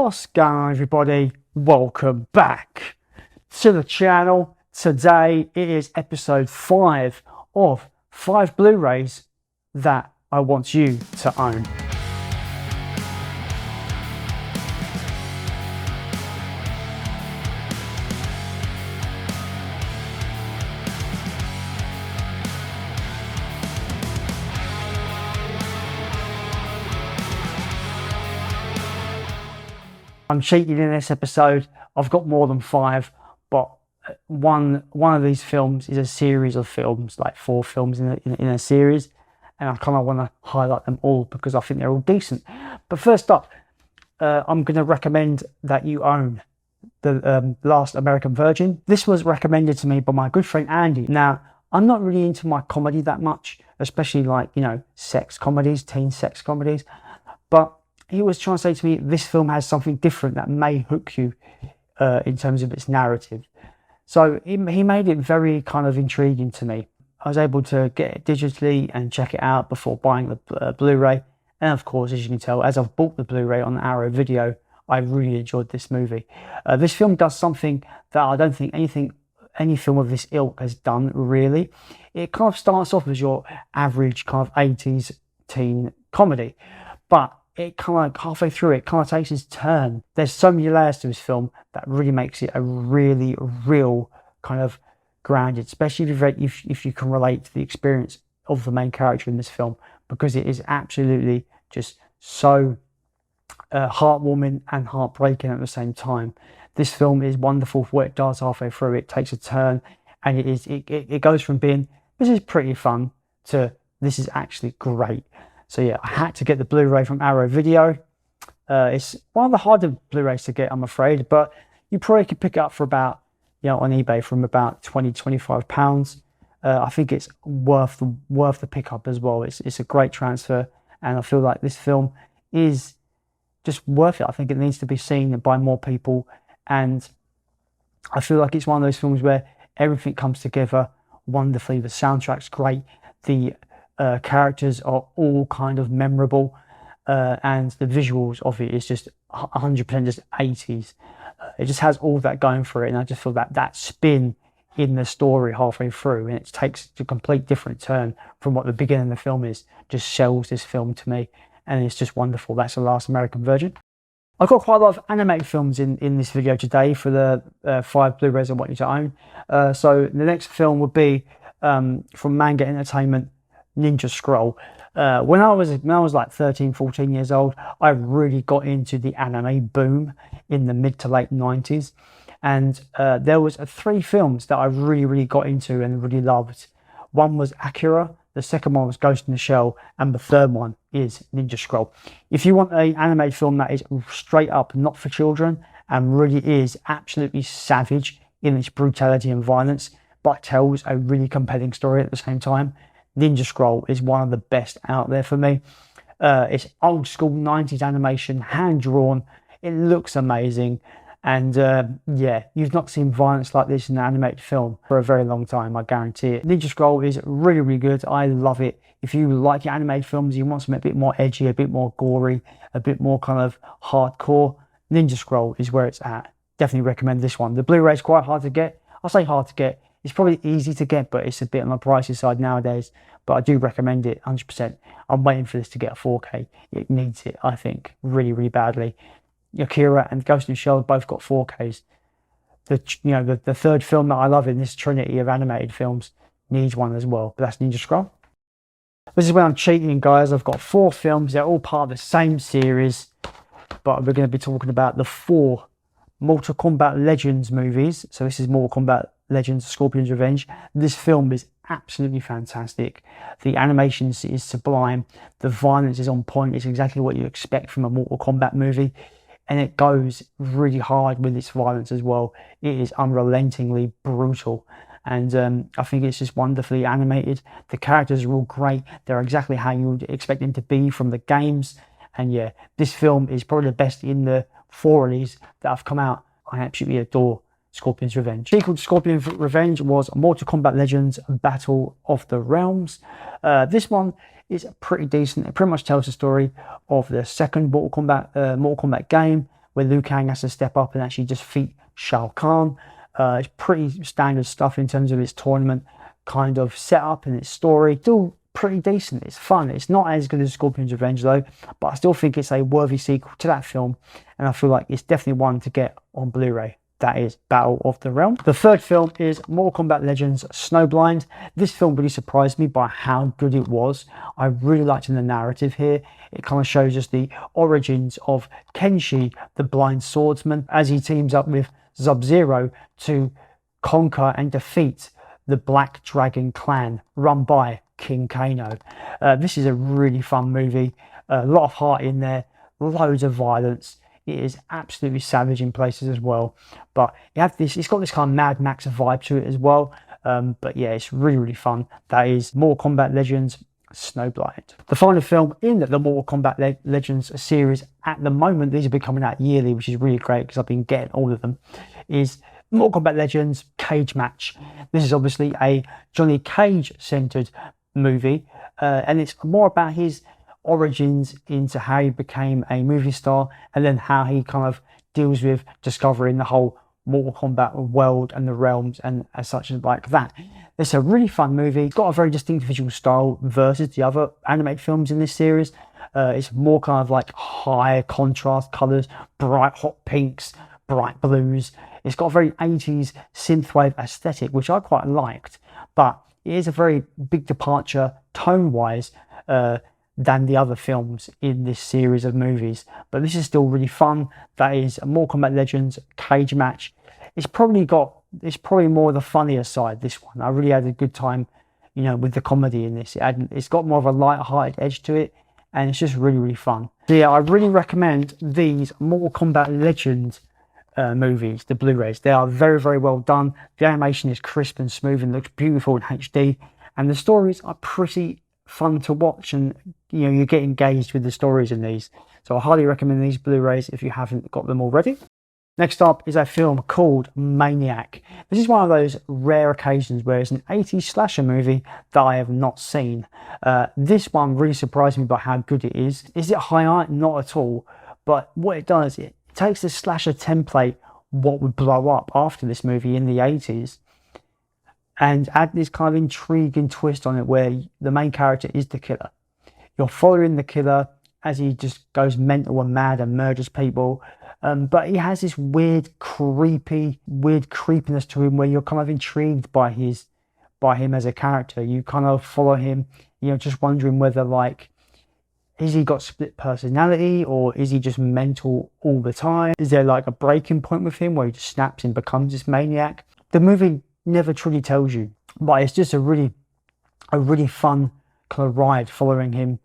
What's going on, everybody? Welcome back to the channel. Today it is episode 5 of 5 Blu-rays that I want you to own. I'm cheating in this episode. I've got more than 5, but one of these films is a series of films, like 4 films in a series, and I kind of want to highlight them all because I think they're all decent. But first up, I'm going to recommend that you own The Last American Virgin. This was recommended to me by my good friend Andy. Now, I'm not really into my comedy that much, especially like, you know, sex comedies, teen sex comedies, but he was trying to say to me, this film has something different that may hook you in terms of its narrative. So he made it very kind of intriguing to me. I was able to get it digitally and check it out before buying the Blu-ray. And of course, as you can tell, as I've bought the Blu-ray on Arrow Video, I really enjoyed this movie. This film does something that I don't think any film of this ilk has done, really. It kind of starts off as your average kind of 80s teen comedy, but it kind of halfway through it kind of takes its turn. There's so many layers to this film that really makes it a really real kind of grounded, especially if you can relate to the experience of the main character in this film, because it is absolutely just so heartwarming and heartbreaking at the same time. This film is wonderful for what it does halfway through. It takes a turn, and it goes from being, this is pretty fun, to this is actually great. So yeah, I had to get the Blu-ray from Arrow Video. It's one of the harder Blu-rays to get, I'm afraid, but you probably could pick it up for about, you know, on eBay from about £20-25. I think it's worth the pickup as well. It's a great transfer, and I feel like this film is just worth it. I think it needs to be seen by more people, and I feel like it's one of those films where everything comes together wonderfully. The soundtrack's great. The characters are all kind of memorable, and the visuals of it is just 100% just 80s. It just has all that going for it, and I just feel that spin in the story halfway through, and it takes a complete different turn from what the beginning of the film is, just sells this film to me, and it's just wonderful. That's The Last American Virgin. I've got quite a lot of animated films in this video today for the 5 Blu-rays I want you to own. So the next film would be from Manga Entertainment, Ninja Scroll. When I was like 13-14 years old, I really got into the anime boom in the mid to late 90s, and there was 3 films that I really got into and really loved. One was Akira, the second one was Ghost in the Shell, and the third one is Ninja Scroll. If you want an animated film that is straight up not for children and really is absolutely savage in its brutality and violence, but tells a really compelling story at the same time, Ninja Scroll is one of the best out there for me. It's old school 90s animation, hand drawn. It looks amazing, and yeah, you've not seen violence like this in an animated film for a very long time, I guarantee it. Ninja Scroll is really good. I love it. If you like your animated films, you want something a bit more edgy, a bit more gory, a bit more kind of hardcore, Ninja Scroll is where it's at. Definitely recommend this one. The Blu-ray is quite hard to get. I say hard to get. It's probably easy to get, but it's a bit on the pricey side nowadays. But I do recommend it 100%. I'm waiting for this to get a 4K. It needs it, I think, really badly. Akira and Ghost in the Shell both got 4Ks. The third film that I love in this trinity of animated films needs one as well. But that's Ninja Scroll. This is when I'm cheating, guys. I've got 4 films. They're all part of the same series, but we're going to be talking about the 4 Mortal Kombat Legends movies. So this is Mortal Kombat Legends, Scorpion's Revenge. This film is absolutely fantastic. The animation is sublime. The violence is on point. It's exactly what you expect from a Mortal Kombat movie, and it goes really hard with its violence as well. It is unrelentingly brutal, and I think it's just wonderfully animated. The characters are all great. They're exactly how you would expect them to be from the games, and yeah, this film is probably the best in the 4 of these that have come out. I absolutely adore Scorpion's Revenge. The sequel to Scorpion's Revenge was Mortal Kombat Legends Battle of the Realms. This one is pretty decent. It pretty much tells the story of the second Mortal Kombat game, where Liu Kang has to step up and actually just defeat Shao Kahn. It's pretty standard stuff in terms of its tournament kind of setup and its story. Still pretty decent. It's fun. It's not as good as Scorpion's Revenge though, but I still think it's a worthy sequel to that film, and I feel like it's definitely one to get on Blu-ray. That is Battle of the Realm. The third film is Mortal Kombat Legends Snowblind. This film really surprised me by how good it was. I really liked the narrative here. It kind of shows us the origins of Kenshi, the blind swordsman, as he teams up with Sub-Zero to conquer and defeat the Black Dragon clan run by King Kano. This is a really fun movie. A lot of heart in there, loads of violence. It is absolutely savage in places as well, but it's got this kind of Mad Max vibe to it as well. But yeah, it's really, really fun. That is Mortal Kombat Legends Snowblind. The final film in the Mortal Kombat Legends series at the moment, these have been coming out yearly, which is really great because I've been getting all of them, is Mortal Kombat Legends Cage Match. This is obviously a Johnny Cage centered movie, and it's more about his origins into how he became a movie star, and then how he kind of deals with discovering the whole Mortal Kombat world and the realms and as such like that. It's a really fun movie. It's got a very distinct visual style versus the other animated films in this series. It's more kind of like high contrast colors, bright hot pinks, bright blues. It's got a very 80s synthwave aesthetic, which I quite liked, but it is a very big departure tone-wise than the other films in this series of movies. But this is still really fun. That is Mortal Kombat Legends Cage Match. It's probably more the funnier side, this one. I really had a good time, you know, with the comedy in this. It's got more of a light-hearted edge to it, and it's just really, really fun. So yeah, I really recommend these Mortal Kombat Legends movies, the Blu-rays. They are very, very well done. The animation is crisp and smooth and looks beautiful in HD, and the stories are pretty fun to watch, and you know, you get engaged with the stories in these. So I highly recommend these Blu-rays if you haven't got them already. Next up is a film called Maniac. This is one of those rare occasions where it's an 80s slasher movie that I have not seen. This one really surprised me by how good it is. Is it high art? Not at all. But what it does, it takes the slasher template, what would blow up after this movie in the 80s, and add this kind of intriguing twist on it where the main character is the killer. You're following the killer as he just goes mental and mad and murders people. But he has this weird creepiness to him where you're kind of intrigued by him as a character. You kind of follow him, you know, just wondering whether, like, is he got split personality, or is he just mental all the time? Is there like a breaking point with him where he just snaps and becomes this maniac? The movie never truly tells you, but it's just a really fun kind of ride following him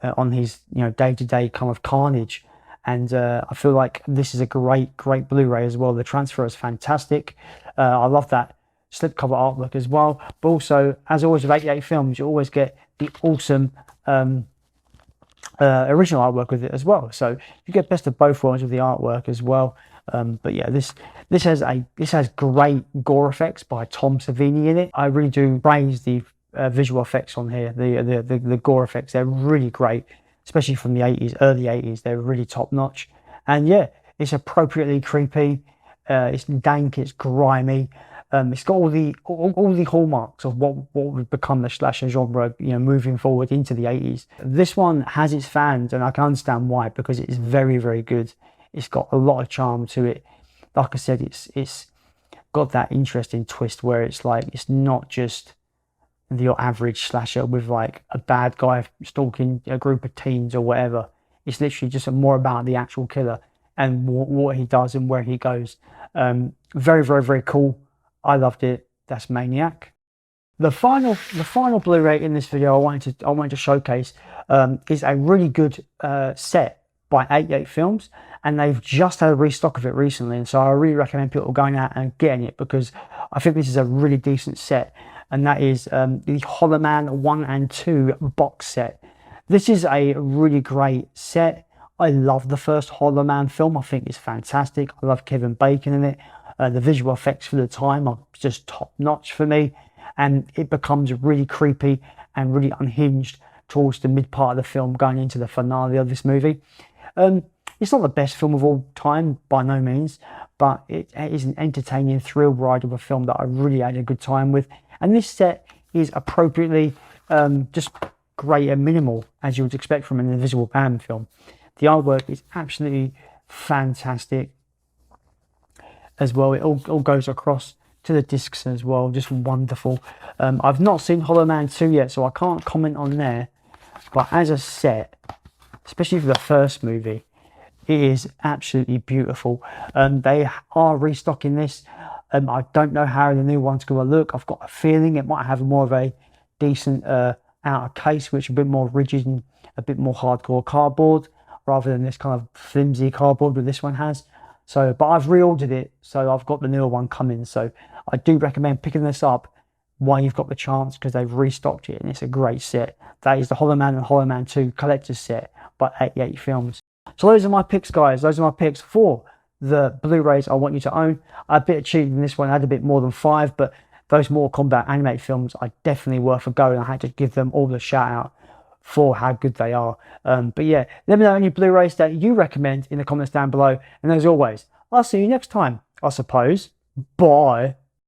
on his, you know, day-to-day kind of carnage. And I feel like this is a great Blu-ray as well. The transfer is fantastic. I love that slipcover artwork as well. But also, as always with 88 films, you always get the awesome original artwork with it as well. So you get best of both worlds with the artwork as well. But yeah, this has great gore effects by Tom Savini in it. I really do praise the visual effects on here. The gore effects, they're really great, especially from the 80s, early 80s. They're really top notch. And yeah, it's appropriately creepy. It's dank. It's grimy. It's got all the hallmarks of what would become the slasher genre, you know, moving forward into the 80s. This one has its fans, and I can understand why, because it is very, very good. It's got a lot of charm to it. Like I said, it's got that interesting twist where it's like, it's not just your average slasher with like a bad guy stalking a group of teens or whatever. It's literally just more about the actual killer and what he does and where he goes. Very, very, very cool. I loved it. That's Maniac. The final Blu-ray in this video I wanted to showcase is a really good set by 88 Films, and they've just had a restock of it recently, and so I really recommend people going out and getting it, because I think this is a really decent set, and that is the Hollow Man 1 and 2 box set. This is a really great set. I love the first Hollow Man film. I think it's fantastic. I love Kevin Bacon in it. The visual effects for the time are just top notch for me, and it becomes really creepy and really unhinged towards the mid part of the film, going into the finale of this movie. It's not the best film of all time, by no means, but it is an entertaining thrill ride of a film that I really had a good time with. And this set is appropriately just great and minimal, as you would expect from an Invisible Man film. The artwork is absolutely fantastic as well. It all goes across to the discs as well, just wonderful. I've not seen Hollow Man 2 yet, so I can't comment on there, but as a set, especially for the first movie, it is absolutely beautiful. They are restocking this. I don't know how the new one's going to look. I've got a feeling it might have more of a decent outer case, which is a bit more rigid and a bit more hardcore cardboard, rather than this kind of flimsy cardboard that this one has. So, but I've reordered it, so I've got the newer one coming. So I do recommend picking this up while you've got the chance, because they've restocked it and it's a great set. That is the Hollow Man and Hollow Man 2 collector's set by 88 Films. So those are my picks, guys. Those are my picks for the Blu-rays I want you to own. A bit cheated in this one. I had a bit more than 5, but those Mortal Kombat animated films are definitely worth a go, and I had to give them all the shout out for how good they are. But yeah, let me know any Blu-rays that you recommend in the comments down below. And as always, I'll see you next time, I suppose. Bye.